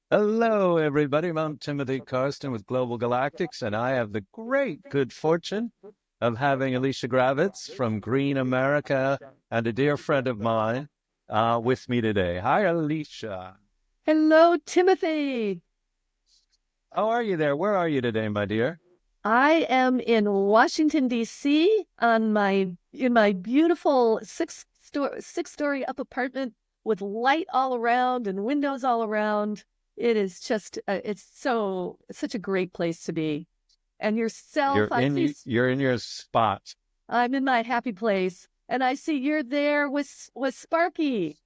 Hello, everybody. I'm Timothy Karsten with Global Galactics, and I have the great good fortune of having Alisa Gravitz from Green America and a dear friend of mine with me today. Hi, Alisa. Hello, Timothy. How are you there? Where are you today, my dear? I am in Washington, D.C. in my beautiful six-story up apartment with light all around and windows all around. It is just it's such a great place to be. And yourself, You're in your spot. I'm in my happy place, and I see you're there with Sparky.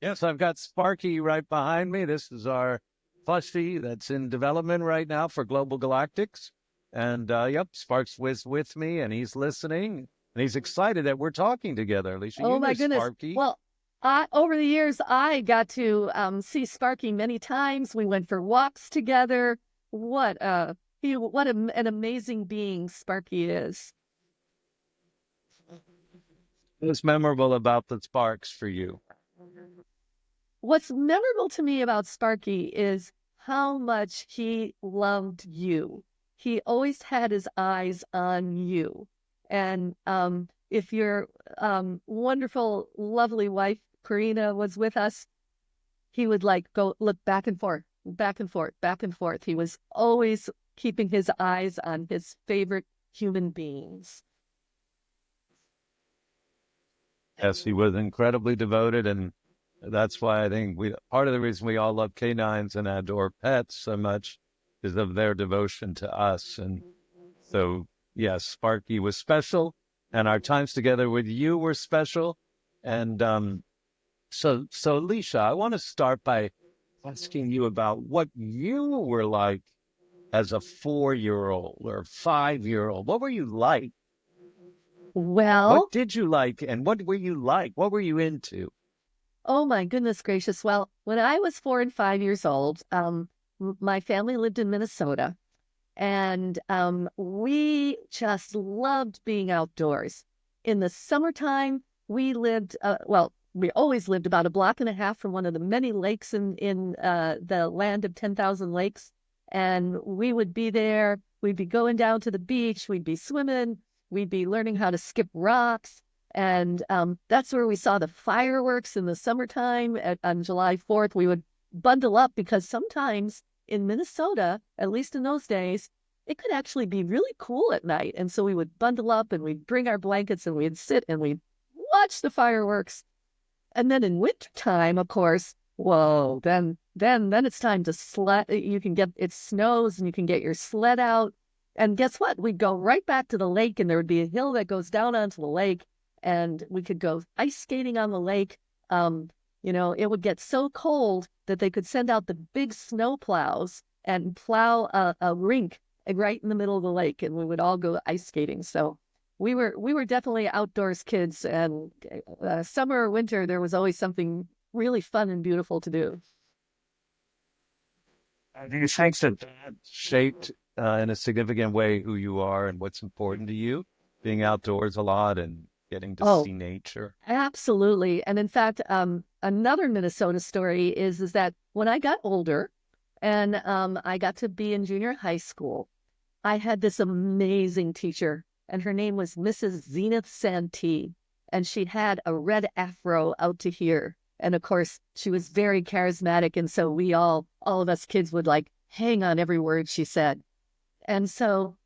Yes, I've got Sparky right behind me. This is our plushie that's in development right now for Global Galactics. And yep, Sparks was with me, and he's listening, and he's excited that we're talking together. Alicia, Oh you know my goodness. Sparky. Well, over the years, I got to see Sparky many times. We went for walks together. What an amazing being Sparky is. What's memorable about the Sparks for you? What's memorable to me about Sparky is how much he loved you. He always had his eyes on you. And if your wonderful, lovely wife, Karina, was with us, he would go look back and forth, back and forth, back and forth. He was always keeping his eyes on his favorite human beings. Yes, he was incredibly devoted, and that's why I think part of the reason we all love canines and adore pets so much is of their devotion to us. And so, yes, Sparky was special, and our times together with you were special. And so Alicia, I want to start by asking you about what you were like as a 4-year-old or 5-year-old. What were you like? Well, what did you like, and what were you like? What were you into? Oh my goodness gracious. Well, when I was 4 and 5 years old, my family lived in Minnesota, and we just loved being outdoors. In the summertime, we lived, we always lived about a block and a half from one of the many lakes in the land of 10,000 lakes. And we would be there. We'd be going down to the beach. We'd be swimming. We'd be learning how to skip rocks. And that's where we saw the fireworks in the summertime on July 4th. We would bundle up because sometimes in Minnesota, at least in those days, it could actually be really cool at night. And so we would bundle up and we'd bring our blankets and we'd sit and we'd watch the fireworks. And then in wintertime, of course, whoa, then it's time to sled. It snows and you can get your sled out. And guess what? We'd go right back to the lake, and there would be a hill that goes down onto the lake. And we could go ice skating on the lake. It would get so cold that they could send out the big snow plows and plow a rink right in the middle of the lake, and we would all go ice skating. So we were definitely outdoors kids, and summer or winter, there was always something really fun and beautiful to do. Do you think that shaped in a significant way who you are and what's important to you, being outdoors a lot and getting to see nature? Absolutely. And in fact, another Minnesota story is that when I got older and I got to be in junior high school, I had this amazing teacher, and her name was Mrs. Zenith Santee, and she had a red afro out to here. And of course, she was very charismatic. And so all of us kids would hang on every word she said. And so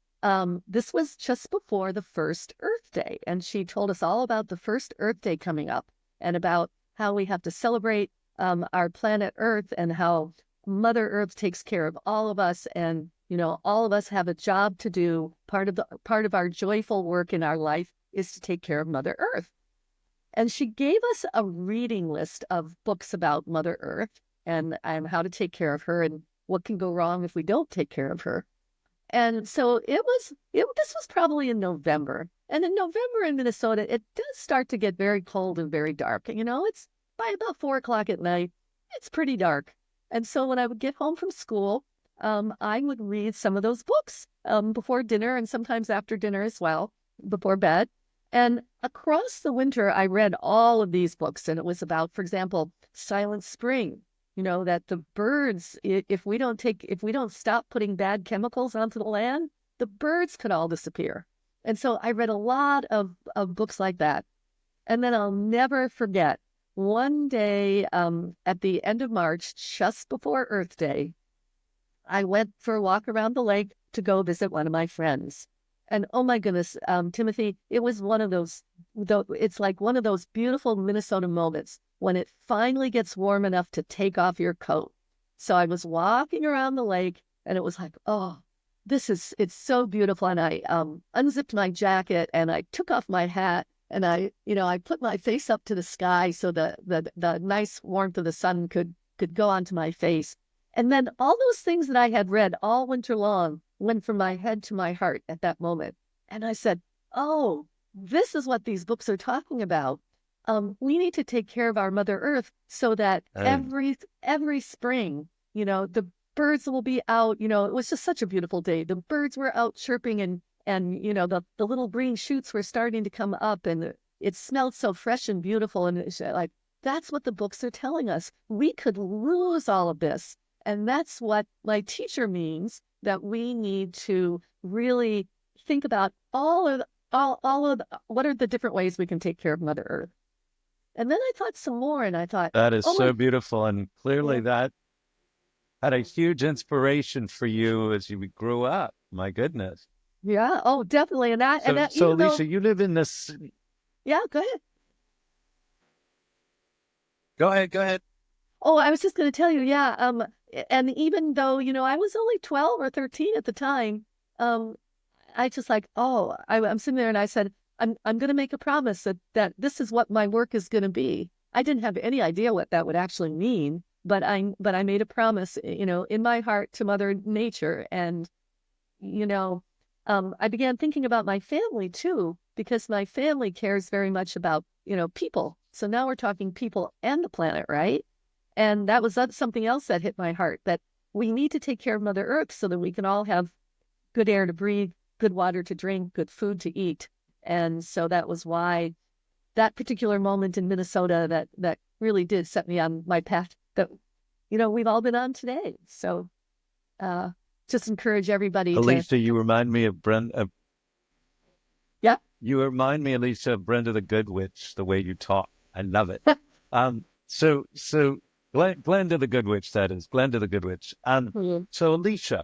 this was just before the first Earth Day, and she told us all about the first Earth Day coming up and about how we have to celebrate our planet Earth and how Mother Earth takes care of all of us, and all of us have a job to do. Part of our joyful work in our life is to take care of Mother Earth. And she gave us a reading list of books about Mother Earth and how to take care of her and what can go wrong if we don't take care of her. And so this was probably in November. And in November in Minnesota, it does start to get very cold and very dark. It's by about 4 o'clock at night, it's pretty dark. And so when I would get home from school, I would read some of those books before dinner and sometimes after dinner as well, before bed. And across the winter, I read all of these books, and it was about, for example, Silent Spring. That the birds, if we don't stop putting bad chemicals onto the land, the birds could all disappear. And so I read a lot of books like that. And then I'll never forget one day at the end of March, just before Earth Day, I went for a walk around the lake to go visit one of my friends. And oh my goodness, Timothy, it was one of those, it's like one of those beautiful Minnesota moments when it finally gets warm enough to take off your coat. So I was walking around the lake and it was like, oh, it's so beautiful. And I unzipped my jacket and I took off my hat and I put my face up to the sky so the nice warmth of the sun could go onto my face. And then all those things that I had read all winter long went from my head to my heart at that moment. And I said, oh, this is what these books are talking about. We need to take care of our Mother Earth so that every spring, the birds will be out. It was just such a beautiful day. The birds were out chirping and the little green shoots were starting to come up and it smelled so fresh and beautiful. And it's like, that's what the books are telling us. We could lose all of this. And that's what my teacher means, that we need to really think about all of what are the different ways we can take care of Mother Earth. And then I thought some more and I thought, that is so beautiful. And clearly that had a huge inspiration for you as you grew up. My goodness. Yeah. Oh, definitely. So Alisa, you live in this. Yeah, go ahead. Go ahead. Oh, I was just going to tell you, yeah. And even though, I was only 12 or 13 at the time, I just I'm sitting there and I said, I'm going to make a promise that this is what my work is going to be. I didn't have any idea what that would actually mean, but I made a promise, in my heart to Mother Nature. And, I began thinking about my family too, because my family cares very much about, people. So now we're talking people and the planet, right? And that was something else that hit my heart, that we need to take care of Mother Earth so that we can all have good air to breathe, good water to drink, good food to eat. And so that was why that particular moment in Minnesota that really did set me on my path that, we've all been on today. So just encourage everybody Alisa, you remind me of Brenda. Yeah. You remind me, Alisa, of Brenda the Good Witch, the way you talk. I love it. So Glenda the Good Witch, that is. Glenda the Good Witch. So Alisa,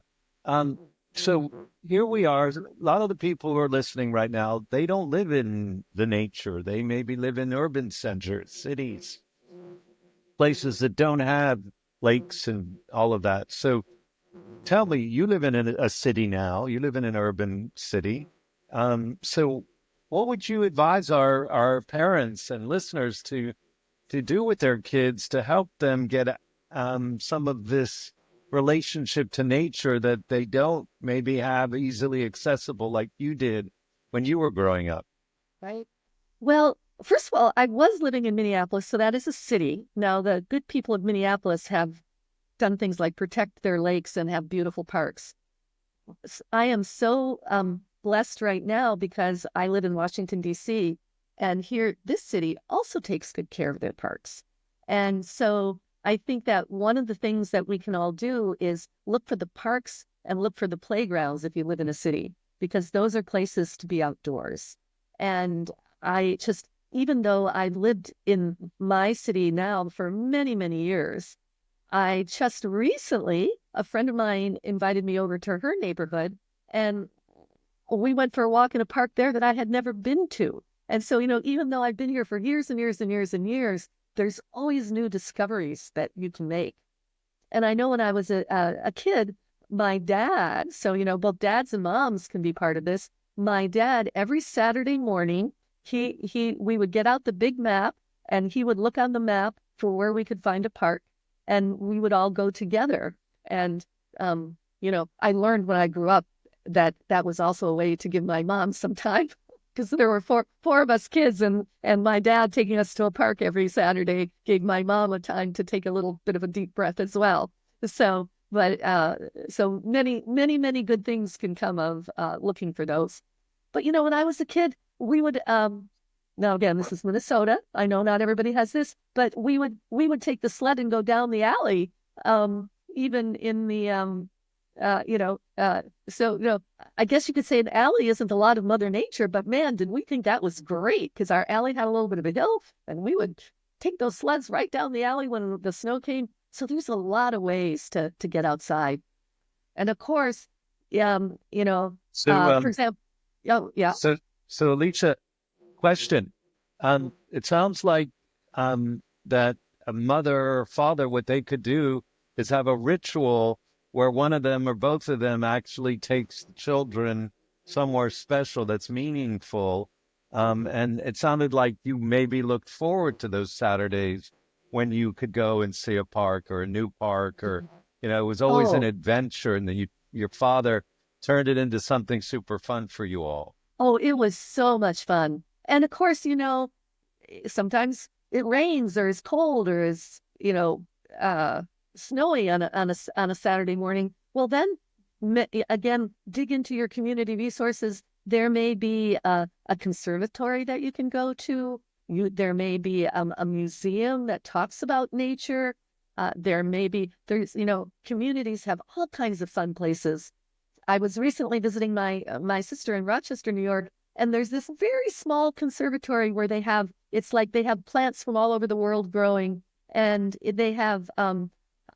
so here we are. A lot of the people who are listening right now, they don't live in the nature. They maybe live in urban centers, cities, places that don't have lakes and all of that. So tell me, you live in a city now. You live in an urban city. So what would you advise our parents and listeners to do with their kids to help them get some of this relationship to nature that they don't maybe have easily accessible like you did when you were growing up? Right. Well, first of all, I was living in Minneapolis, so that is a city. Now, the good people of Minneapolis have done things like protect their lakes and have beautiful parks. I am so blessed right now because I live in Washington, D.C., and here, this city also takes good care of their parks. And so I think that one of the things that we can all do is look for the parks and look for the playgrounds if you live in a city, because those are places to be outdoors. And I just, even though I've lived in my city now for many, many years, I just recently, a friend of mine invited me over to her neighborhood, and we went for a walk in a park there that I had never been to. And so, even though I've been here for years and years and years and years, there's always new discoveries that you can make. And I know when I was a kid, my dad, so, both dads and moms can be part of this. My dad, every Saturday morning, we would get out the big map and he would look on the map for where we could find a park and we would all go together. And, I learned when I grew up that was also a way to give my mom some time. Because there were four of us kids, and my dad taking us to a park every Saturday gave my mom a time to take a little bit of a deep breath as well. So But so many good things can come of looking for those. But when I was a kid, we would now again, this is Minnesota. I know not everybody has this, but we would take the sled and go down the alley, even in the so I guess you could say an alley isn't a lot of Mother Nature, but man, did we think that was great, because our alley had a little bit of a hill, and we would take those sleds right down the alley when the snow came. So there's a lot of ways to get outside. And of course, So, for example, oh, yeah. so Alicia, question. It sounds like that a mother or father, what they could do is have a ritual where one of them or both of them actually takes the children somewhere special that's meaningful. And it sounded like you maybe looked forward to those Saturdays when you could go and see a park or a new park, or, it was always an Oh, adventure, and your father turned it into something super fun for you all. oh, it was so much fun. And of course, sometimes it rains or is cold or is, snowy on a Saturday morning. Well, then again, dig into your community resources. There may be a conservatory that you can go to. There may be a museum that talks about nature. Communities have all kinds of fun places. I was recently visiting my sister in Rochester, New York, and there's this very small conservatory where it's like they have plants from all over the world growing, and they have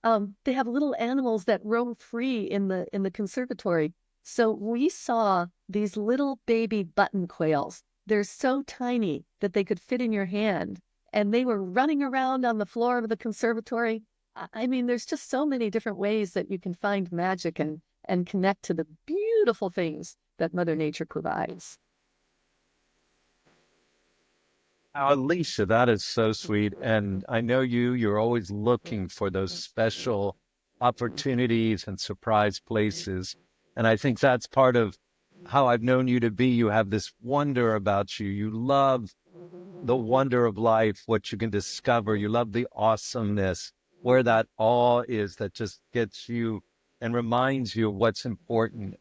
little animals that roam free in the conservatory. So we saw these little baby button quails. They're so tiny that they could fit in your hand, and they were running around on the floor of the conservatory. I mean, there's just so many different ways that you can find magic and connect to the beautiful things that Mother Nature provides. Oh, Alicia, that is so sweet. And I know you're always looking for those special opportunities and surprise places. And I think that's part of how I've known you to be. You have this wonder about you. You love the wonder of life, what you can discover. You love the awesomeness, where that awe is that just gets you and reminds you of what's important.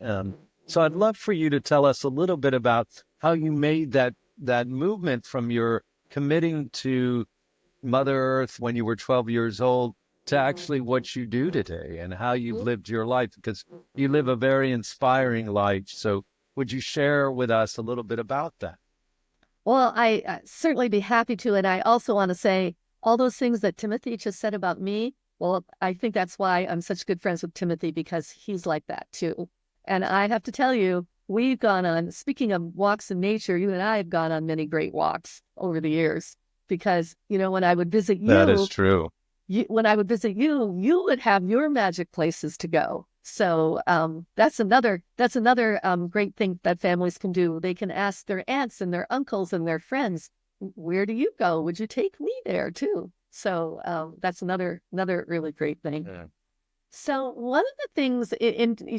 So I'd love for you to tell us a little bit about how you made that movement from your committing to Mother Earth when you were 12 years old to actually what you do today and how you've lived your life, because you live a very inspiring life. So would you share with us a little bit about that? Well, I certainly be happy to. And I also want to say all those things that Timothy just said about me. Well, I think that's why I'm such good friends with Timothy, because he's like that too. And I have to tell you, we've gone on, speaking of walks in nature, you and I have gone on many great walks over the years, because, when I would visit That is true. you would have your magic places to go. So that's another great thing that families can do. They can ask their aunts and their uncles and their friends, where do you go? Would you take me there too? So that's another really great thing. Yeah. So one of the things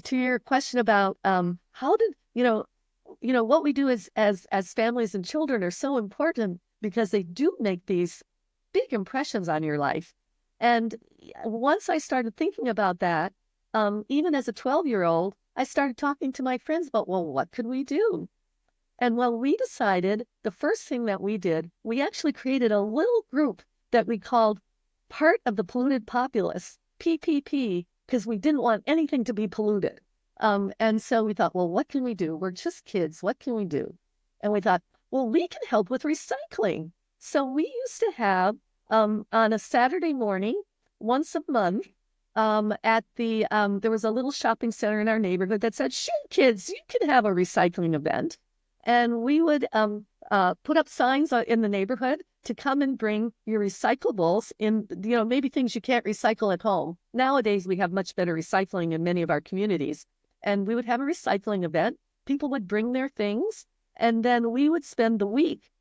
to your question about how did what we do as families and children are so important, because they do make these big impressions on your life. And once I started thinking about that, even as a 12-year-old, I started talking to my friends about, well, what could we do? And we decided the first thing that we did, we actually created a little group that we called Part of the Polluted Populace, PPP, because we didn't want anything to be polluted. And so we thought, well, what can we do? We're just kids. What can we do? And we thought, well, we can help with recycling. So we used to have, on a Saturday morning, once a month, there was a little shopping center in our neighborhood that said, shoot, kids, you can have a recycling event. And we would put up signs in the neighborhood to come and bring your recyclables in, maybe things you can't recycle at home. Nowadays, we have much better recycling in many of our communities. And we would have a recycling event. People would bring their things, and then we would spend the week,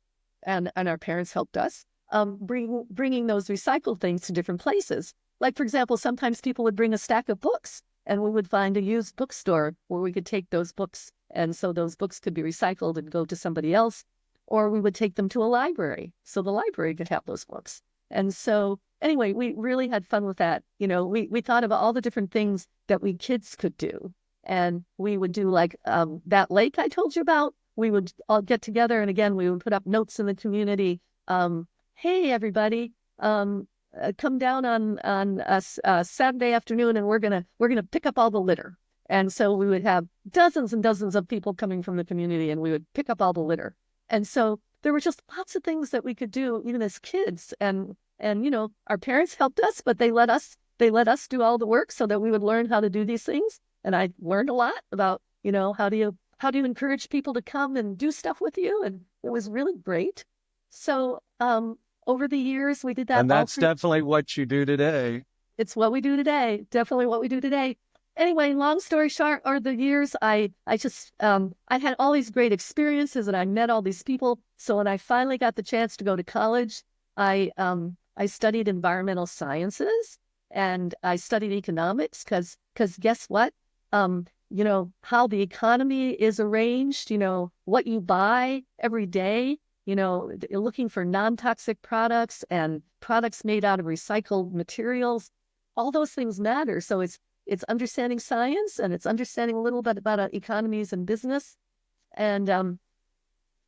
and our parents helped us, bringing those recycled things to different places. Like, for example, sometimes people would bring a stack of books, and we would find a used bookstore where we could take those books, and so those books could be recycled and go to somebody else. Or we would take them to a library, so the library could have those books. And so anyway, we really had fun with that. We thought about all the different things that we kids could do. And we would do like that lake I told you about. We would all get together, and again, we would put up notes in the community. Hey, everybody, come down on Saturday afternoon, and we're gonna pick up all the litter. And so we would have dozens and dozens of people coming from the community, and we would pick up all the litter. And so there were just lots of things that we could do, even as kids. And our parents helped us, but they let us do all the work so that we would learn how to do these things. And I learned a lot about, how do you encourage people to come and do stuff with you? And it was really great. So over the years, we did that. And that's definitely what you do today. It's what we do today. Definitely what we do today. Anyway, long story short, over the years, I had all these great experiences, and I met all these people. So when I finally got the chance to go to college, I studied environmental sciences, and I studied economics because guess what? How the economy is arranged, what you buy every day, looking for non-toxic products and products made out of recycled materials. All those things matter. So it's understanding science, and it's understanding a little bit about economies and business. And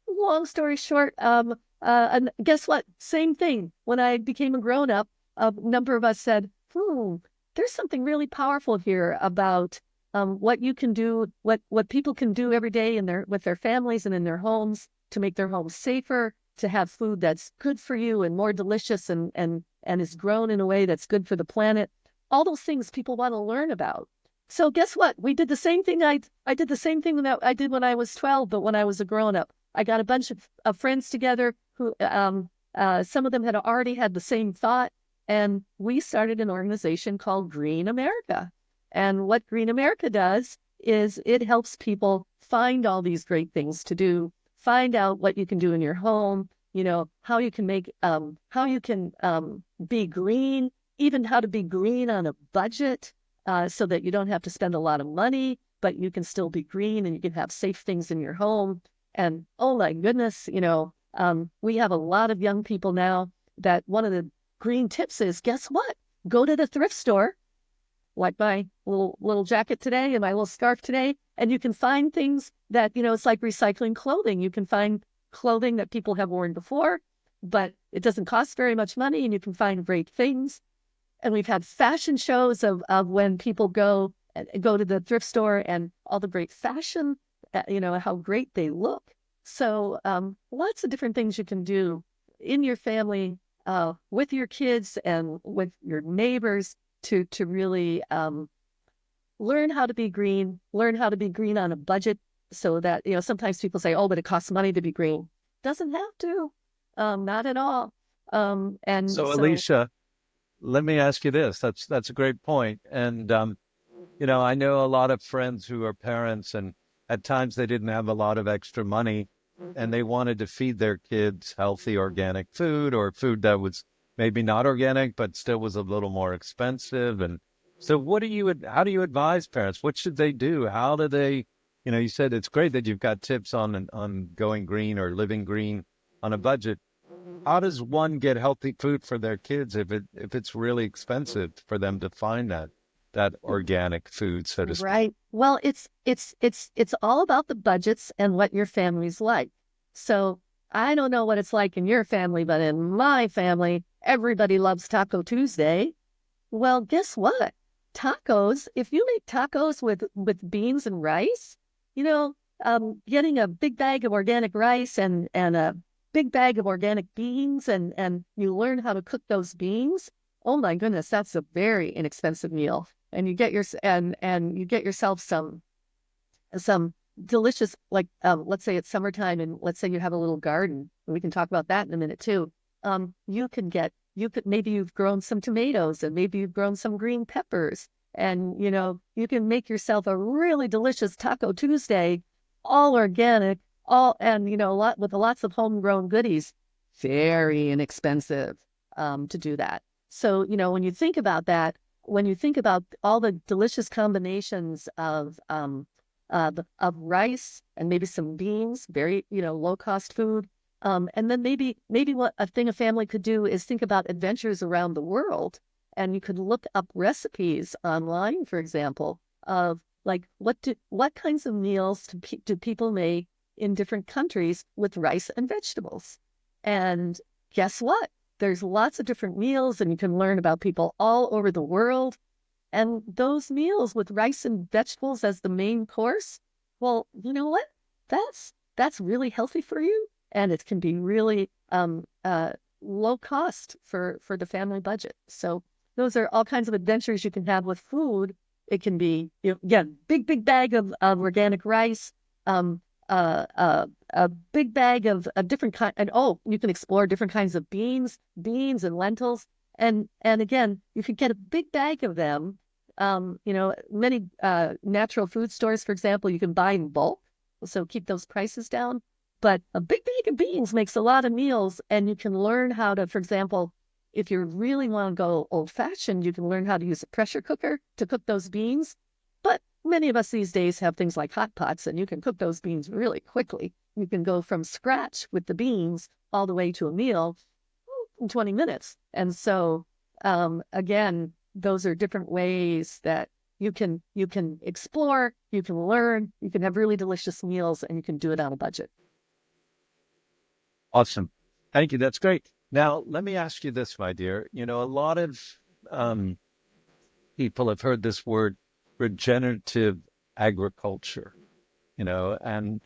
long story short, and guess what? Same thing. When I became a grown-up, a number of us said, there's something really powerful here about what you can do, what people can do every day with their families and in their homes to make their homes safer, to have food that's good for you and more delicious and is grown in a way that's good for the planet. All those things people want to learn about. So guess what? We did the same thing. I did the same thing that I did when I was 12, but when I was a grown-up. I got a bunch of friends together who, some of them had already had the same thought, and we started an organization called Green America. And what Green America does is it helps people find all these great things to do, find out what you can do in your home, how you can be green, even how to be green on a budget, so that you don't have to spend a lot of money, but you can still be green and you can have safe things in your home. And oh my goodness, we have a lot of young people now that one of the green tips is, guess what? Go to the thrift store, like my little jacket today and my little scarf today, and you can find things that, it's like recycling clothing. You can find clothing that people have worn before, but it doesn't cost very much money, and you can find great things. And we've had fashion shows of when people go to the thrift store and all the great fashion, how great they look. So lots of different things you can do in your family, with your kids and with your neighbors to really learn how to be green on a budget, so that, sometimes people say, oh, but it costs money to be green. Doesn't have to, not at all. And so Alisa, let me ask you this. That's a great point. And, I know a lot of friends who are parents, and at times they didn't have a lot of extra money, and they wanted to feed their kids healthy organic food, or food that was maybe not organic, but still was a little more expensive. And so how do you advise parents? What should they do? How do they, you said it's great that you've got tips on going green or living green on a budget. How does one get healthy food for their kids if it's really expensive for them to find that organic food, so to speak? Right. Well, it's all about the budgets and what your family's like. So I don't know what it's like in your family, but in my family, everybody loves Taco Tuesday. Well, guess what? Tacos, if you make tacos with beans and rice, getting a big bag of organic rice and a big bag of organic beans, and you learn how to cook those beans. Oh my goodness, that's a very inexpensive meal. And you get yourself some delicious, like, let's say it's summertime, and let's say you have a little garden, and we can talk about that in a minute too. Maybe you've grown some tomatoes, and maybe you've grown some green peppers, and, you can make yourself a really delicious Taco Tuesday, all organic, with lots of homegrown goodies. Very inexpensive, to do that. So, when you think about that, when you think about all the delicious combinations of rice and maybe some beans, very, low cost food, And then maybe what a thing a family could do is think about adventures around the world, and you could look up recipes online, for example, of like what kinds of meals do people make in different countries with rice and vegetables. And guess what? There's lots of different meals, and you can learn about people all over the world. And those meals with rice and vegetables as the main course, well, you know what? That's really healthy for you, and it can be really low cost for the family budget. So those are all kinds of adventures you can have with food. It can be, again, big bag of organic rice, a big bag of different kind, and you can explore different kinds of beans and lentils, and again, you could get a big bag of them. Many natural food stores, for example, you can buy in bulk, so keep those prices down. But a big bag of beans makes a lot of meals, and you can learn how to, for example, if you really want to go old-fashioned, you can learn how to use a pressure cooker to cook those beans. But many of us these days have things like hot pots, and you can cook those beans really quickly. You can go from scratch with the beans all the way to a meal in 20 minutes. And so, again, those are different ways that you can explore, you can learn, you can have really delicious meals, and you can do it on a budget. Awesome. Thank you. That's great. Now, let me ask you this, my dear. A lot of people have heard this word regenerative agriculture, and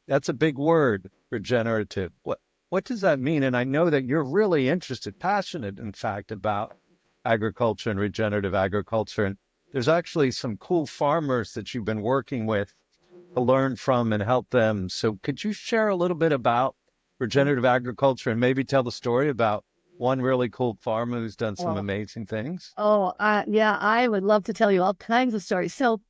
that's a big word, regenerative. What does that mean? And I know that you're really interested, passionate, in fact, about agriculture and regenerative agriculture. And there's actually some cool farmers that you've been working with to learn from and help them. So could you share a little bit about regenerative agriculture and maybe tell the story about one really cool farmer who's done some amazing things? Yeah, I would love to tell you all kinds of stories. So,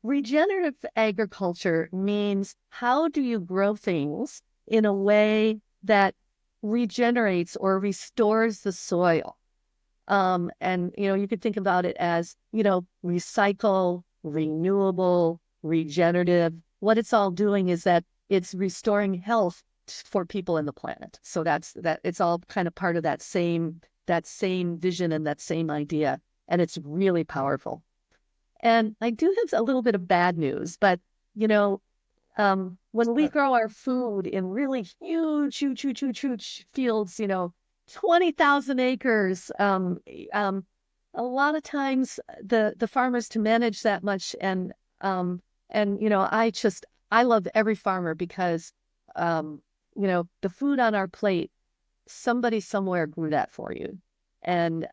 regenerative agriculture means how do you grow things in a way that regenerates or restores the soil? And, you could think about it as, recycle, renewable, regenerative. What it's all doing is that it's restoring health for people in the planet. So that it's all kind of part of that same vision and that same idea. And it's really powerful. And I do have a little bit of bad news, but, when we grow our food in really huge fields, 20,000 acres, a lot of times the farmers to manage that much. And I love every farmer because, the food on our plate, somebody somewhere grew that for you. And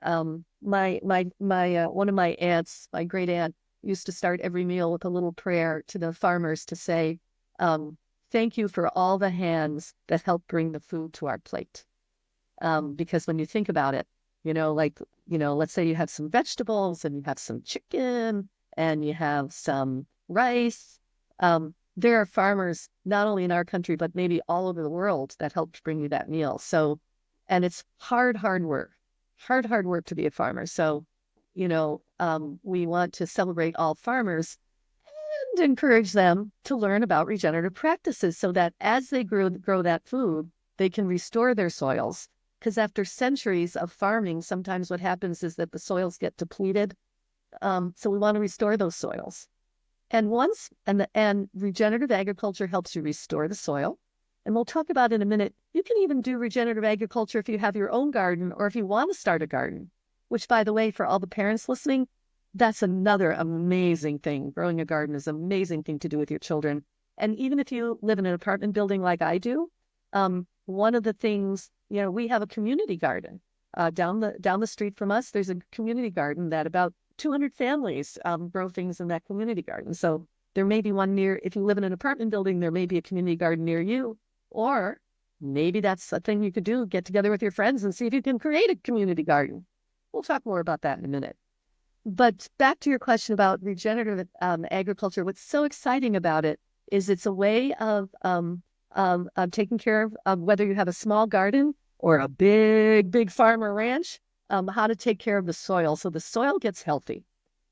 my one of my aunts, my great aunt, used to start every meal with a little prayer to the farmers to say, thank you for all the hands that help bring the food to our plate. Because when you think about it, let's say you have some vegetables and you have some chicken and you have some rice. There are farmers, not only in our country, but maybe all over the world that helped bring you that meal. So, and it's hard work to be a farmer. So, we want to celebrate all farmers and encourage them to learn about regenerative practices so that as they grow that food, they can restore their soils. Because after centuries of farming, sometimes what happens is that the soils get depleted. So we want to restore those soils. And regenerative agriculture helps you restore the soil. And we'll talk about in a minute, you can even do regenerative agriculture if you have your own garden or if you want to start a garden, which, by the way, for all the parents listening, that's another amazing thing. Growing a garden is an amazing thing to do with your children. And even if you live in an apartment building like I do, one of the things, we have a community garden down the street from us. There's a community garden that about 200 families grow things in that community garden. So there may be one if you live in an apartment building, there may be a community garden near you, or maybe that's a thing you could do, get together with your friends and see if you can create a community garden. We'll talk more about that in a minute. But back to your question about regenerative agriculture, what's so exciting about it is it's a way of taking care of whether you have a small garden or a big farm or ranch, how to take care of the soil so the soil gets healthy.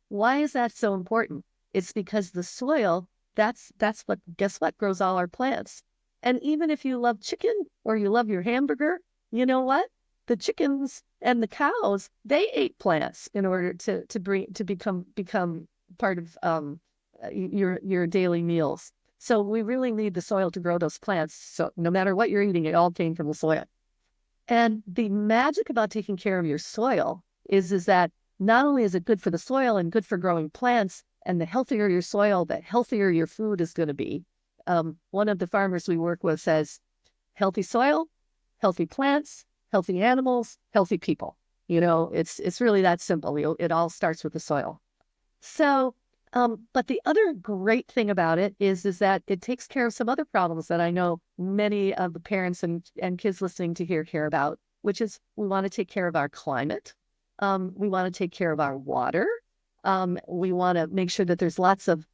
Why is that so important? It's because the soil, guess what grows all our plants? And even if you love chicken or you love your hamburger, you know what? The chickens and the cows, they ate plants in order to become part of your daily meals. So we really need the soil to grow those plants. So no matter what you're eating, it all came from the soil. And the magic about taking care of your soil is that not only is it good for the soil and good for growing plants, and the healthier your soil, the healthier your food is going to be. One of the farmers we work with says, healthy soil, healthy plants, healthy animals, healthy people. It's really that simple. It all starts with the soil. So, but the other great thing about it is that it takes care of some other problems that I know many of the parents and kids listening to here care about, which is we want to take care of our climate. We want to take care of our water. We want to make sure that there's lots of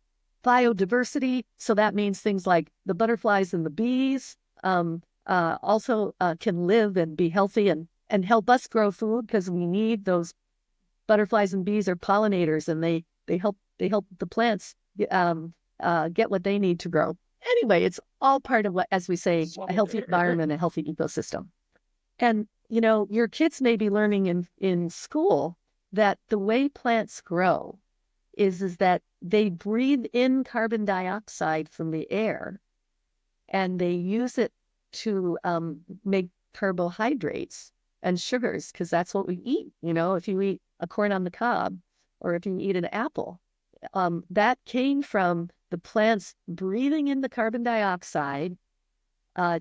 biodiversity. So that means things like the butterflies and the bees also can live and be healthy and help us grow food, because we need those butterflies and bees are pollinators, and they help the plants get what they need to grow. Anyway, it's all part of what, as we say, a healthy environment, a healthy ecosystem. And your kids may be learning in school that the way plants grow is that they breathe in carbon dioxide from the air, and they use it to make carbohydrates and sugars, because that's what we eat. If you eat a corn on the cob, or if you eat an apple, that came from the plants breathing in the carbon dioxide,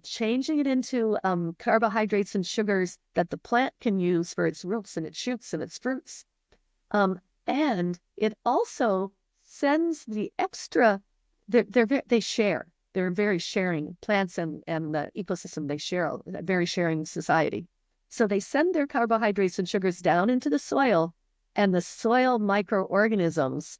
changing it into carbohydrates and sugars that the plant can use for its roots and its shoots and its fruits. And it also sends the extra, they share. They're very sharing. Plants and the ecosystem, they share, a very sharing society. So they send their carbohydrates and sugars down into the soil, and the soil microorganisms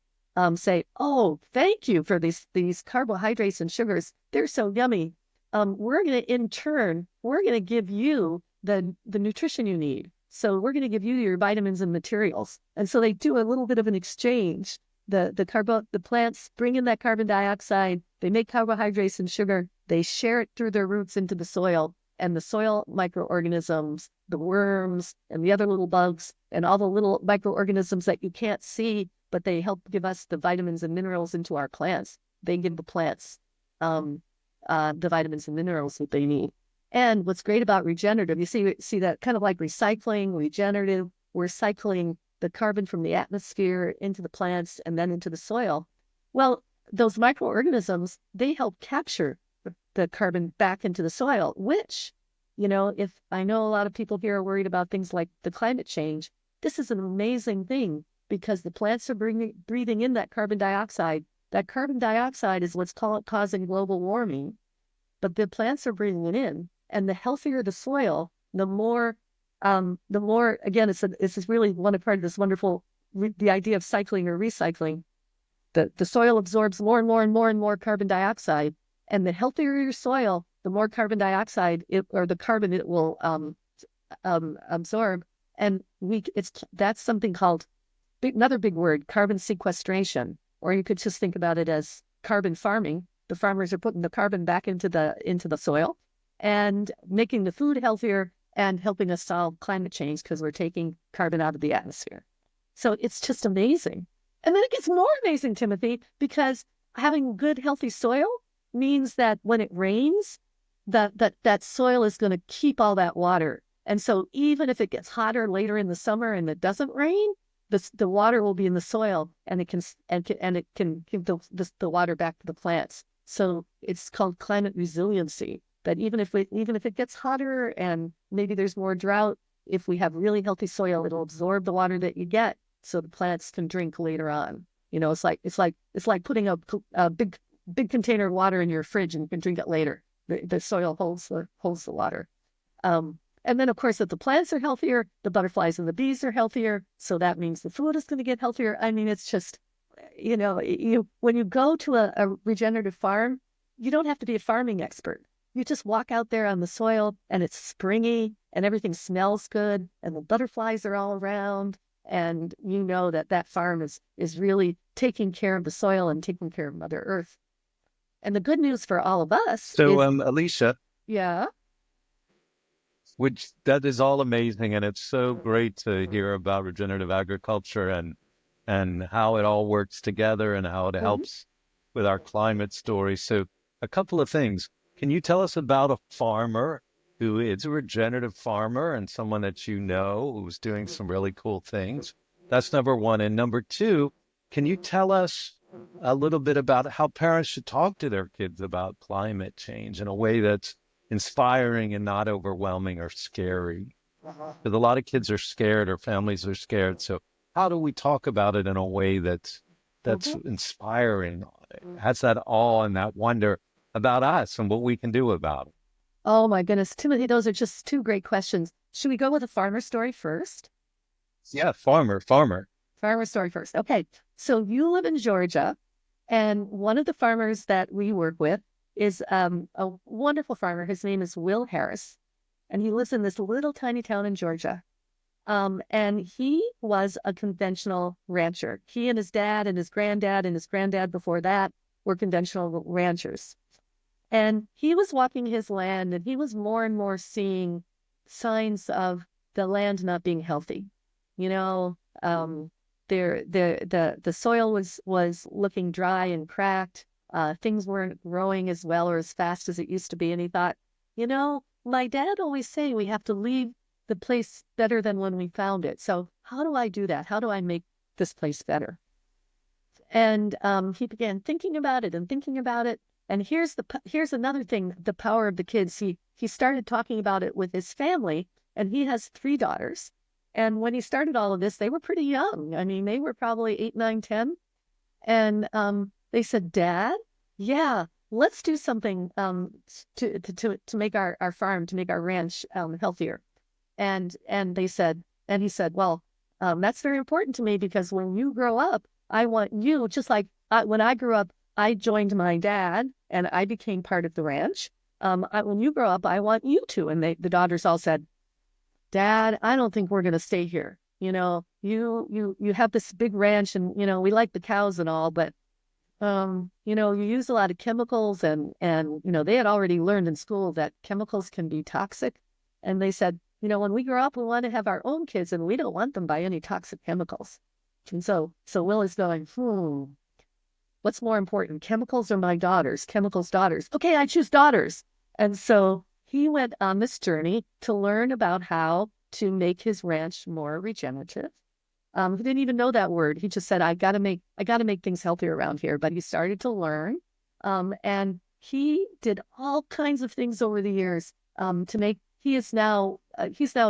say, "Oh, thank you for these carbohydrates and sugars. They're so yummy. We're going to, in turn, we're going to give you the nutrition you need. So we're going to give you your vitamins and materials." And so they do a little bit of an exchange. The plants bring in that carbon dioxide, they make carbohydrates and sugar, they share it through their roots into the soil, and the soil microorganisms, the worms and the other little bugs and all the little microorganisms that you can't see, but they help give us the vitamins and minerals into our plants. They give the plants the vitamins and minerals that they need. And what's great about regenerative, you see that kind of like recycling, regenerative, we're cycling the carbon from the atmosphere into the plants and then into the soil. Well, those microorganisms, they help capture the carbon back into the soil, which, if I know a lot of people here are worried about things like the climate change, this is an amazing thing, because the plants are breathing in that carbon dioxide. That carbon dioxide is what's causing global warming, but the plants are breathing it in. And the healthier the soil, the more, again, it's really one part of this wonderful, the idea of cycling or recycling. The soil absorbs more and more and more and more carbon dioxide. And the healthier your soil, the more carbon dioxide the carbon it will absorb. And that's something called, another big word, carbon sequestration. Or you could just think about it as carbon farming. The farmers are putting the carbon back into the soil and making the food healthier and helping us solve climate change, because we're taking carbon out of the atmosphere. So it's just amazing. And then it gets more amazing, Timothy, because having good, healthy soil means that when it rains, that soil is going to keep all that water. And so even if it gets hotter later in the summer and it doesn't rain, the water will be in the soil, and it can give the water back to the plants. So it's called climate resiliency. That even if it gets hotter and maybe there's more drought, if we have really healthy soil, it'll absorb the water that you get, so the plants can drink later on. It's like putting a big container of water in your fridge, and you can drink it later. The soil holds the water. And then, of course, if the plants are healthier, the butterflies and the bees are healthier. So that means the food is going to get healthier. I mean, it's just, when you go to a regenerative farm, you don't have to be a farming expert. You just walk out there on the soil, and it's springy, and everything smells good, and the butterflies are all around. And you know that farm is really taking care of the soil and taking care of Mother Earth. And the good news for all of us So, is, Alisa, yeah. which that is all amazing, and it's so great to hear about regenerative agriculture and how it all works together and how it Mhm. helps with our climate story. So, a couple of things. Can you tell us about a farmer who is a regenerative farmer and someone that you know who's doing some really cool things? That's number one. And number two, can you tell us a little bit about how parents should talk to their kids about climate change in a way that's inspiring and not overwhelming or scary? Because a lot of kids are scared or families are scared. So how do we talk about it in a way that's Mhm. inspiring, has that awe and that wonder about us and what we can do about it? Oh my goodness, Timothy, those are just two great questions. Should we go with a farmer story first? Yeah, farmer. Farmer story first. Okay. So you live in Georgia, and one of the farmers that we work with is a wonderful farmer. His name is Will Harris, and he lives in this little tiny town in Georgia. And he was a conventional rancher. He and his granddad before that were conventional ranchers. And he was walking his land, and he was more and more seeing signs of the land not being healthy. You know, the soil was looking dry and cracked. Things weren't growing as well or as fast as it used to be. And he thought, my dad always say we have to leave the place better than when we found it. So how do I do that? How do I make this place better? And he began thinking about it and thinking about it. And here's another thing: the power of the kids. He started talking about it with his family, and he has 3 daughters. And when he started all of this, they were pretty young. I mean, they were probably 8, 9, 10. And they said, "Dad, yeah, let's do something to make our farm, to make our ranch healthier." And they said, and he said, "Well, that's very important to me because when you grow up, I want you, just like when I grew up, I joined my dad and I became part of the ranch. When you grow up, I want you to." And the daughters all said, "Dad, I don't think we're going to stay here. You have this big ranch, and we like the cows and all, but you use a lot of chemicals, and they had already learned in school that chemicals can be toxic. And they said, when we grow up, we want to have our own kids, and we don't want them by any toxic chemicals." And so Will is going, what's more important, chemicals or my daughters? Chemicals, daughters. Okay, I choose daughters. And so he went on this journey to learn about how to make his ranch more regenerative. He didn't even know that word. He just said, I gotta make things healthier around here. But he started to learn. And he did all kinds of things over the years to make, he's now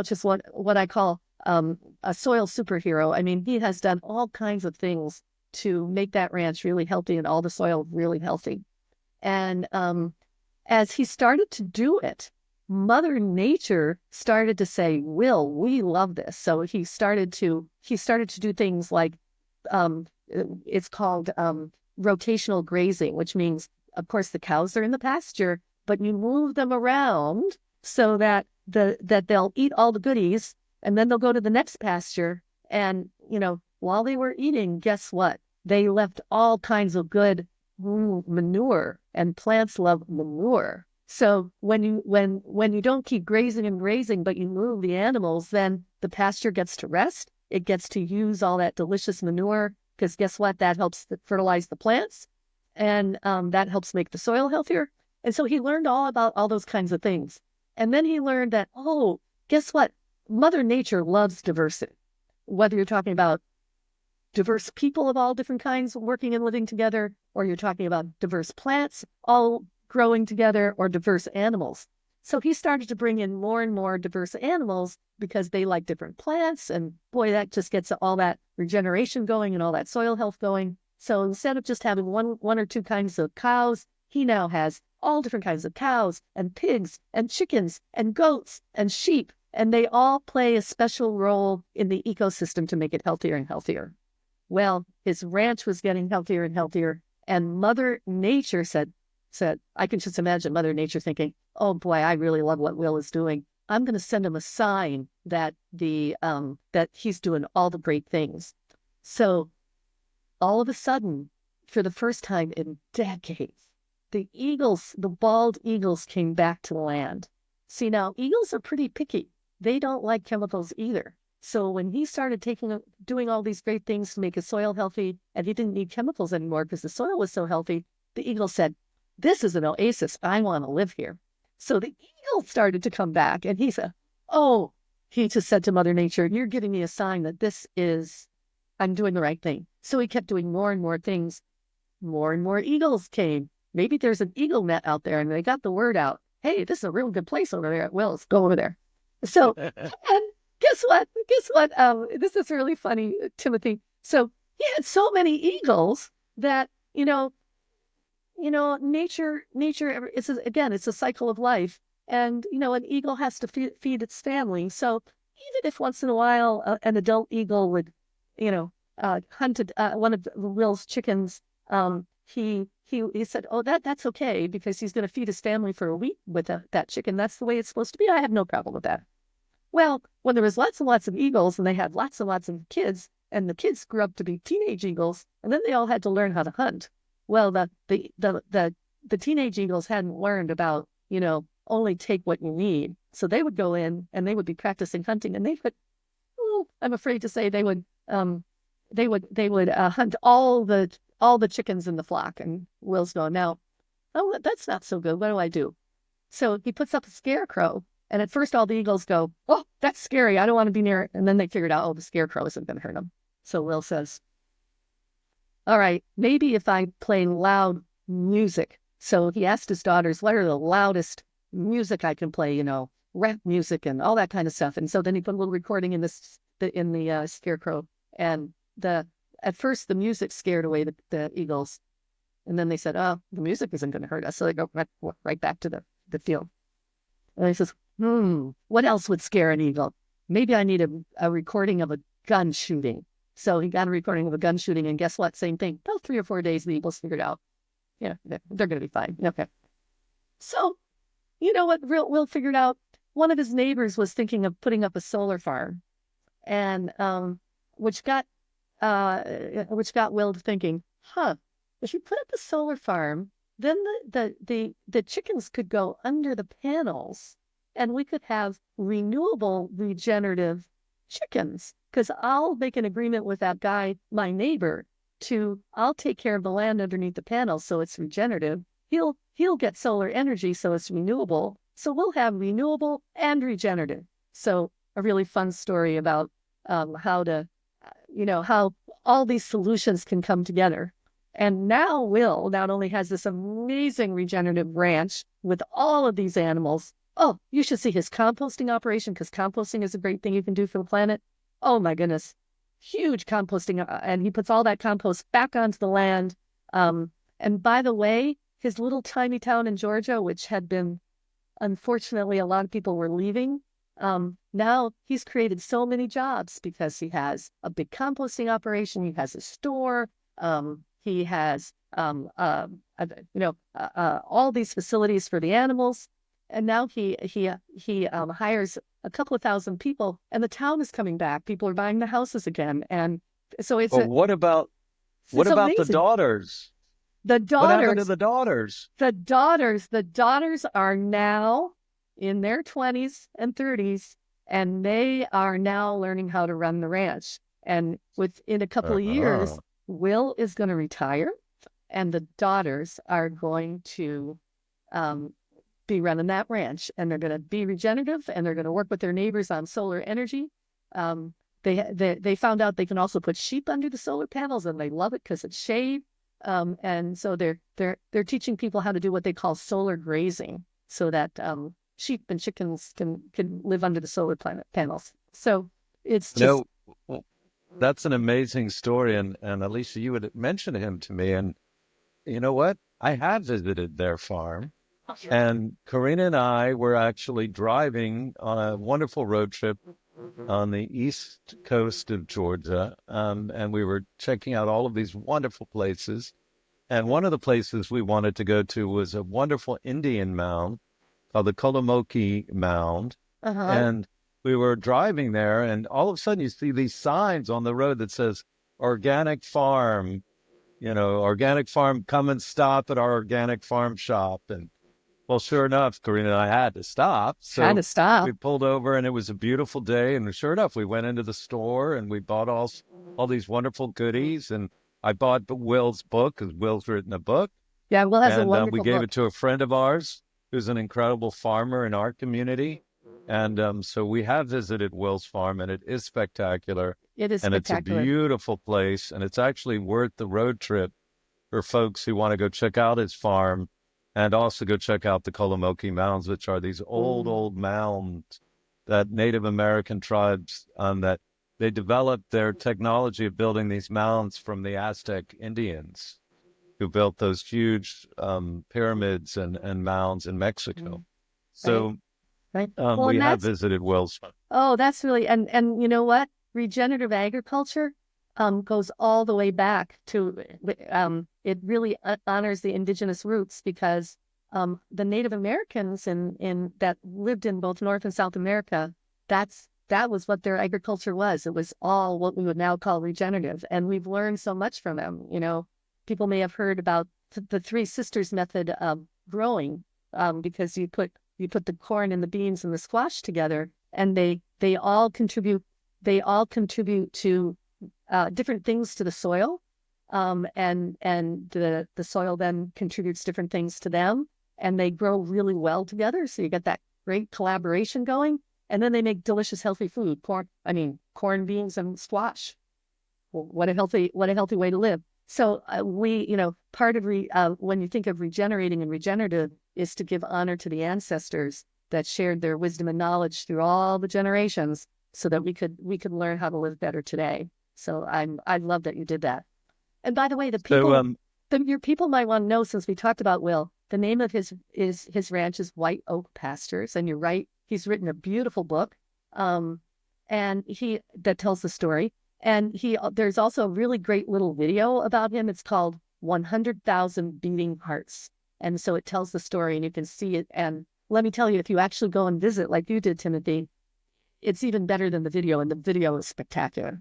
just what I call a soil superhero. I mean, he has done all kinds of things to make that ranch really healthy and all the soil really healthy. And as he started to do it, Mother Nature started to say, "Will, we love this." So he started to do things like it's called rotational grazing, which means, of course, the cows are in the pasture, but you move them around so that they'll eat all the goodies, and then they'll go to the next pasture. And while they were eating, guess what? They left all kinds of good manure, and plants love manure. So when you don't keep grazing and grazing, but you move the animals, then the pasture gets to rest. It gets to use all that delicious manure, because guess what? That helps fertilize the plants, and that helps make the soil healthier. And so he learned all about all those kinds of things. And then he learned that, guess what? Mother Nature loves diversity. Whether you're talking about diverse people of all different kinds working and living together, or you're talking about diverse plants all growing together, or diverse animals. So he started to bring in more and more diverse animals because they like different plants. And boy, that just gets all that regeneration going and all that soil health going. So instead of just having one or two kinds of cows, he now has all different kinds of cows and pigs and chickens and goats and sheep. And they all play a special role in the ecosystem to make it healthier and healthier. Well, his ranch was getting healthier and healthier. And Mother Nature said, I can just imagine Mother Nature thinking, "Oh boy, I really love what Will is doing. I'm going to send him a sign that that he's doing all the great things." So all of a sudden, for the first time in decades, the eagles, the bald eagles came back to the land. See, now eagles are pretty picky. They don't like chemicals either. So when he started doing all these great things to make his soil healthy, and he didn't need chemicals anymore because the soil was so healthy, the eagle said, "This is an oasis. I want to live here." So the eagle started to come back, and he said, "Oh," he just said to Mother Nature, "You're giving me a sign that I'm doing the right thing." So he kept doing more and more things. More and more eagles came. Maybe there's an eagle net out there, and they got the word out. Hey, this is a real good place over there at Will's. Go over there. So, and guess what? This is really funny, Timothy. So he had so many eagles that, nature, it's a cycle of life. And, an eagle has to feed its family. So even if once in a while an adult eagle would, hunted one of Will's chickens, he said, "Oh, that's okay because he's going to feed his family for a week with that chicken. That's the way it's supposed to be. I have no problem with that." Well, when there was lots and lots of eagles and they had lots and lots of kids, and the kids grew up to be teenage eagles, and then they all had to learn how to hunt. Well, the teenage eagles hadn't learned about, only take what you need. So they would go in and they would be practicing hunting, and I'm afraid to say they would hunt all the chickens in the flock. And Will's going, "Now, oh, that's not so good. What do I do?" So he puts up a scarecrow. And at first, all the eagles go, "Oh, that's scary. I don't want to be near it." And then they figured out, oh, the scarecrow isn't going to hurt them. So Will says, "All right, maybe if I play loud music." So he asked his daughters, "What are the loudest music I can play? Rap music and all that kind of stuff." And so then he put a little recording in the scarecrow. And at first, the music scared away the eagles. And then they said, "Oh, the music isn't going to hurt us." So they go right back to the field. And he says, "What else would scare an eagle? Maybe I need a recording of a gun shooting." So he got a recording of a gun shooting, and guess what? Same thing. About 3 or 4 days, the eagles figured out, they're going to be fine. Okay. So, you know what Will figured out? One of his neighbors was thinking of putting up a solar farm, and which got Will to thinking, if you put up a solar farm, then the chickens could go under the panels, and we could have renewable, regenerative chickens. Because I'll make an agreement with that guy, my neighbor, I'll take care of the land underneath the panels so it's regenerative. He'll get solar energy so it's renewable. So we'll have renewable and regenerative. So a really fun story about how all these solutions can come together. And now Will not only has this amazing regenerative ranch with all of these animals. Oh, you should see his composting operation, because composting is a great thing you can do for the planet. Oh my goodness. Huge composting. And he puts all that compost back onto the land. And by the way, his little tiny town in Georgia, which had been, unfortunately, a lot of people were leaving. Now he's created so many jobs because he has a big composting operation. He has a store. He has, all these facilities for the animals. And now he hires a couple of thousand people, and the town is coming back. People are buying the houses again. And so what about the daughters? The daughters. What happened to the daughters? The daughters are now in their 20s and 30s, and they are now learning how to run the ranch. And within a couple of years, Will is going to retire, and the daughters are going to be running that ranch, and they're going to be regenerative, and they're going to work with their neighbors on solar energy. They found out they can also put sheep under the solar panels, and they love it because it's shade. And so they're teaching people how to do what they call solar grazing, so that sheep and chickens can live under the solar panels. So it's just that's an amazing story. And Alisa, you would mention him to me, and you know what? I have visited their farm. And Karina and I were actually driving on a wonderful road trip on the east coast of Georgia, and we were checking out all of these wonderful places. And one of the places we wanted to go to was a wonderful Indian mound called the Kolomoki Mound. And we were driving there, and all of a sudden you see these signs on the road that says organic farm, organic farm, come and stop at our organic farm shop. And well, sure enough, Karina and I had to stop. Had So to stop. we pulled over and it was a beautiful day. And sure enough, we went into the store and we bought all these wonderful goodies. And I bought Will's book because Will's written a book. Yeah, Will has a And we wonderful gave book. it to a friend of ours who's an incredible farmer in our community. And so we have visited Will's farm and it is spectacular. It is And it's a spectacular. beautiful place. And it's actually worth the road trip for folks who want to go check out his farm and also go check out the Kolomoki Mounds, which are these old mounds that Native American tribes that they developed their technology of building these mounds from the Aztec Indians who built those huge pyramids and mounds in Mexico. So Right. Well, we and have that's, visited Will's. oh, that's really, and you know what? Regenerative agriculture goes all the way back to, it really honors the indigenous roots because the Native Americans in that lived in both North and South America, that was what their agriculture was. It was all what we would now call regenerative. And we've learned so much from them. People may have heard about the Three Sisters method of growing because you put the corn and the beans and the squash together, and they all contribute to different things to the soil, and the soil then contributes different things to them, and they grow really well together. So you get that great collaboration going, and then they make delicious, healthy food. Corn, beans, and squash. Well, what a healthy way to live. So part of when you think of regenerating and regenerative is to give honor to the ancestors that shared their wisdom and knowledge through all the generations, so that we could learn how to live better today. So I love that you did that. And by the way, your people might want to know, since we talked about Will, the name of his ranch is White Oak Pastures, and you're right, he's written a beautiful book, and that tells the story. And there's also a really great little video about him. It's called 100,000 Beating Hearts. And so it tells the story and you can see it. And let me tell you, if you actually go and visit like you did, Timothy, it's even better than the video. And the video is spectacular.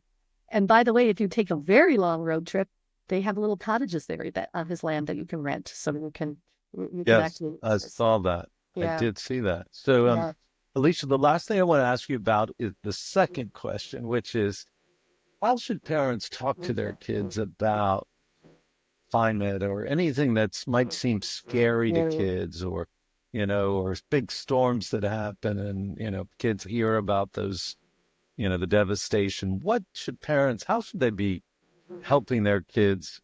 And by the way, if you take a very long road trip, they have little cottages there on his land that you can rent. So you can actually. I saw that. Yeah. I did see that. So, Yeah. Alisa, the last thing I want to ask you about is the second question, which is, how should parents talk to their kids about climate or anything that might seem scary to kids, or big storms that happen and, kids hear about those, the devastation? How should they be helping their kids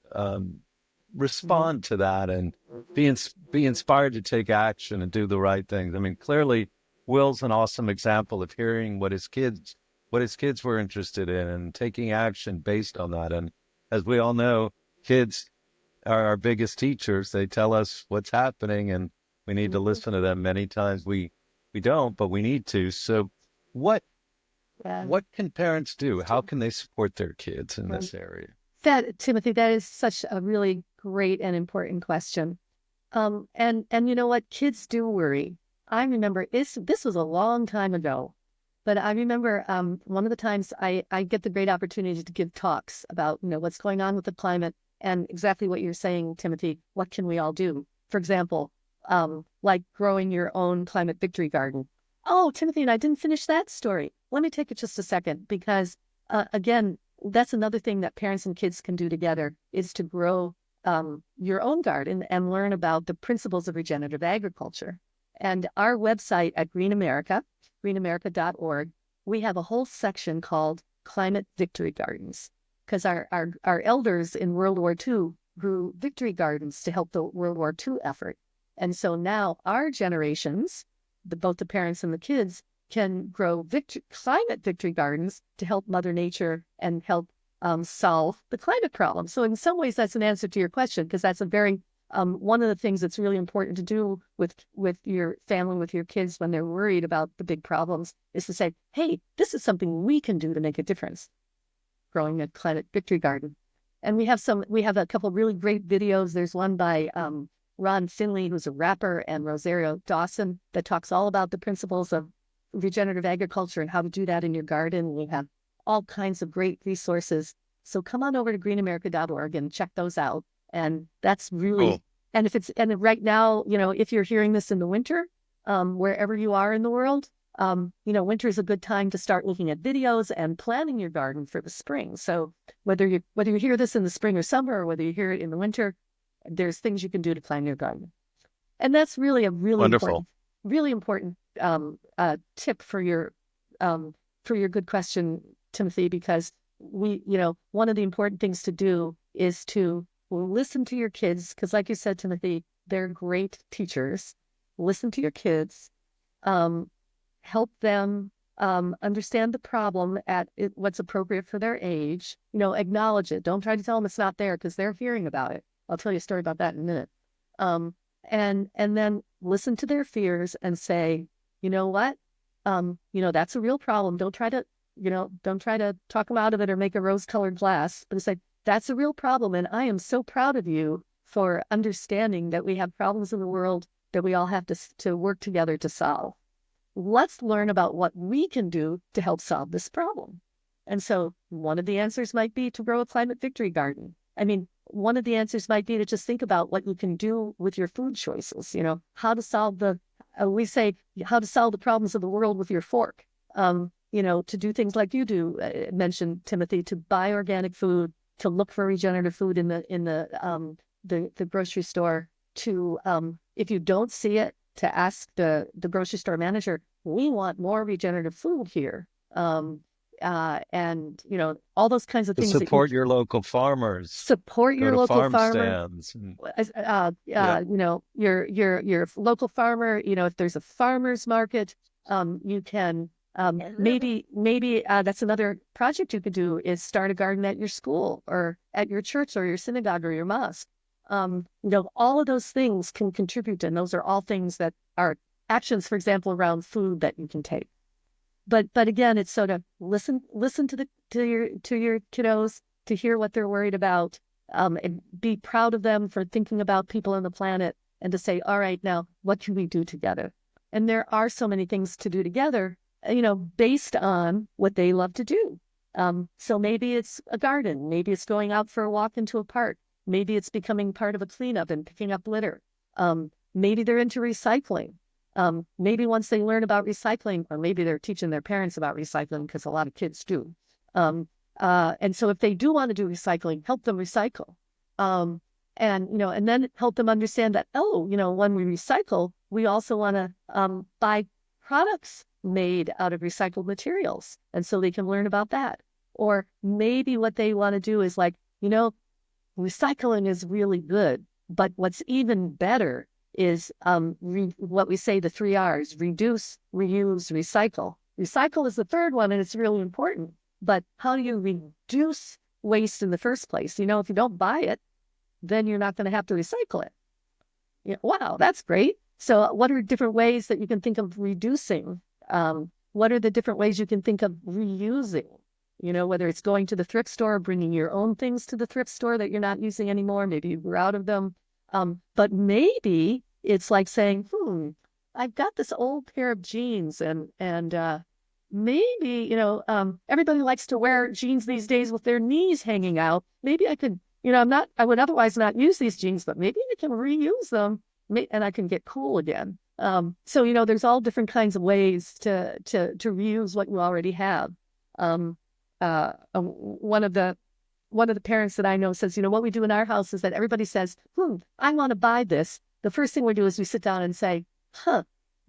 respond to that and be inspired to take action and do the right things? I mean, clearly Will's an awesome example of hearing what his kids were interested in and taking action based on that. And as we all know, kids are our biggest teachers. They tell us what's happening and we need to listen to them. Many times we don't, but we need to. So what can parents do? How can they support their kids in this area? Timothy, that is such a really great and important question. And you know what? Kids do worry. I remember this was a long time ago. But I remember one of the times I get the great opportunity to give talks about, what's going on with the climate and exactly what you're saying, Timothy. What can we all do? For example, like growing your own climate victory garden. Oh, Timothy, and I didn't finish that story. Let me take it just a second, because again, that's another thing that parents and kids can do together, is to grow your own garden and learn about the principles of regenerative agriculture. And our website at greenamerica.org, we have a whole section called Climate Victory Gardens, because our elders in World War II grew victory gardens to help the World War II effort. And so now our generations, both the parents and the kids, can grow climate victory gardens to help Mother Nature and help solve the climate problem. So in some ways, that's an answer to your question, because that's a very one of the things that's really important to do with your family, with your kids, when they're worried about the big problems, is to say, hey, this is something we can do to make a difference, growing a climate victory garden. And we have a couple of really great videos. There's one by Ron Finley, who's a rapper, and Rosario Dawson, that talks all about the principles of regenerative agriculture and how to do that in your garden. We have all kinds of great resources. So come on over to greenamerica.org and check those out. And that's really, Cool. and right now, if you're hearing this in the winter, wherever you are in the world, winter is a good time to start looking at videos and planning your garden for the spring. So whether you hear this in the spring or summer, or whether you hear it in the winter, there's things you can do to plan your garden. And that's really a Wonderful. really important tip for your good question, Timothy, because one of the important things to do is to listen to your kids, because like you said, Timothy, they're great teachers. Listen to your kids, help them understand the problem at what's appropriate for their age. Acknowledge it. Don't try to tell them it's not there, because they're hearing about it. I'll tell you a story about that in a minute. And then listen to their fears and say, you know what? That's a real problem. Don't try to talk them out of it or make a rose-colored glass, but say, that's a real problem. And I am so proud of you for understanding that we have problems in the world that we all have to work together to solve. Let's learn about what we can do to help solve this problem. And so one of the answers might be to grow a climate victory garden. I mean, one of the answers might be to just think about what you can do with your food choices, how to solve how to solve the problems of the world with your fork, to do things like you do, mentioned, Timothy, to buy organic food, to look for regenerative food in the grocery store, to, if you don't see it, to ask the grocery store manager, we want more regenerative food here. And all those kinds of To things. support your local farmers. Support Go your to local farm farmer. stands. Yeah. Your local farmer. If there's a farmer's market, you can maybe that's another project you could do, is start a garden at your school or at your church or your synagogue or your mosque. All of those things can contribute, and those are all things that are actions, for example, around food that you can take. But again, it's sort of listen to your kiddos, to hear what they're worried about, and be proud of them for thinking about people on the planet, and to say, all right, now what can we do together? And there are so many things to do together, based on what they love to do. So maybe it's a garden, maybe it's going out for a walk into a park, maybe it's becoming part of a cleanup and picking up litter. Maybe they're into recycling. Maybe once they learn about recycling, or maybe they're teaching their parents about recycling, because a lot of kids do. And so if they do want to do recycling, help them recycle. And then help them understand that, when we recycle, we also want to buy products made out of recycled materials. And so they can learn about that. Or maybe what they want to do is recycling is really good, but what's even better is what we say, the 3 R's: reduce, reuse, recycle. Recycle is the third one, and it's really important. But how do you reduce waste in the first place? If you don't buy it, then you're not going to have to recycle it. Wow, that's great. So what are different ways that you can think of reducing? What are the different ways you can think of reusing? Whether it's going to the thrift store, bringing your own things to the thrift store that you're not using anymore. Maybe you grew out of them. But maybe it's like saying, I've got this old pair of jeans, and maybe, everybody likes to wear jeans these days with their knees hanging out. Maybe I could, I would otherwise not use these jeans, but maybe I can reuse them, and I can get cool again. So, there's all different kinds of ways to reuse what you already have. One of the parents that I know says, what we do in our house is that everybody says, I want to buy this. The first thing we do is we sit down and say,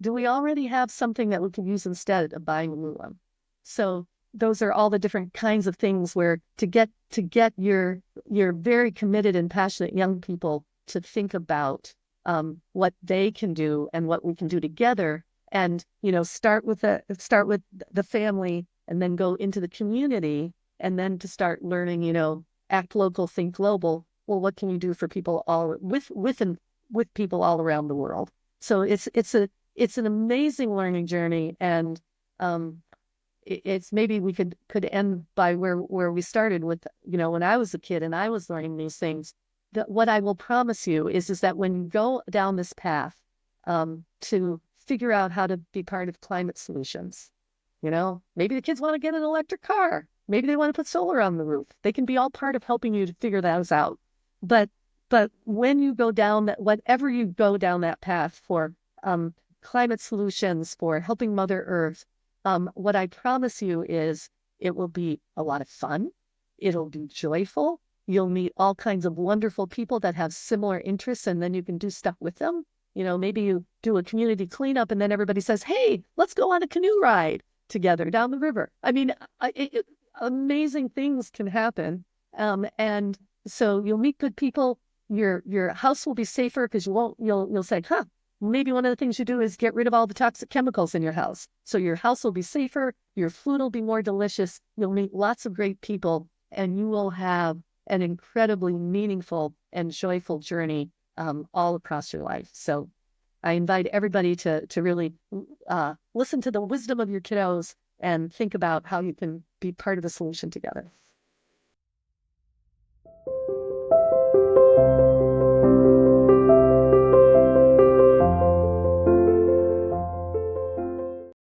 do we already have something that we can use instead of buying a new one? So those are all the different kinds of things where to get your very committed and passionate young people to think about what they can do and what we can do together, and start with the family, and then go into the community, and then to start learning, act local, think global. Well, what can you do for people all with people all around the world? So it's an amazing learning journey, and it's maybe we could end by where we started with, when I was a kid and I was learning these things. That what I will promise you is that when you go down this path to figure out how to be part of climate solutions, maybe the kids want to get an electric car. Maybe they want to put solar on the roof. They can be all part of helping you to figure those out. But when you go down that, whatever you go down that path for climate solutions, for helping Mother Earth, what I promise you is it will be a lot of fun. It'll be joyful. You'll meet all kinds of wonderful people that have similar interests, and then you can do stuff with them. Maybe you do a community cleanup and then everybody says, hey, let's go on a canoe ride together down the river. I mean, amazing things can happen. And so you'll meet good people. Your house will be safer because you'll say, maybe one of the things you do is get rid of all the toxic chemicals in your house. So your house will be safer. Your food will be more delicious. You'll meet lots of great people, and you will have an incredibly meaningful and joyful journey all across your life. So I invite everybody to really listen to the wisdom of your kiddos and think about how you can be part of the solution together.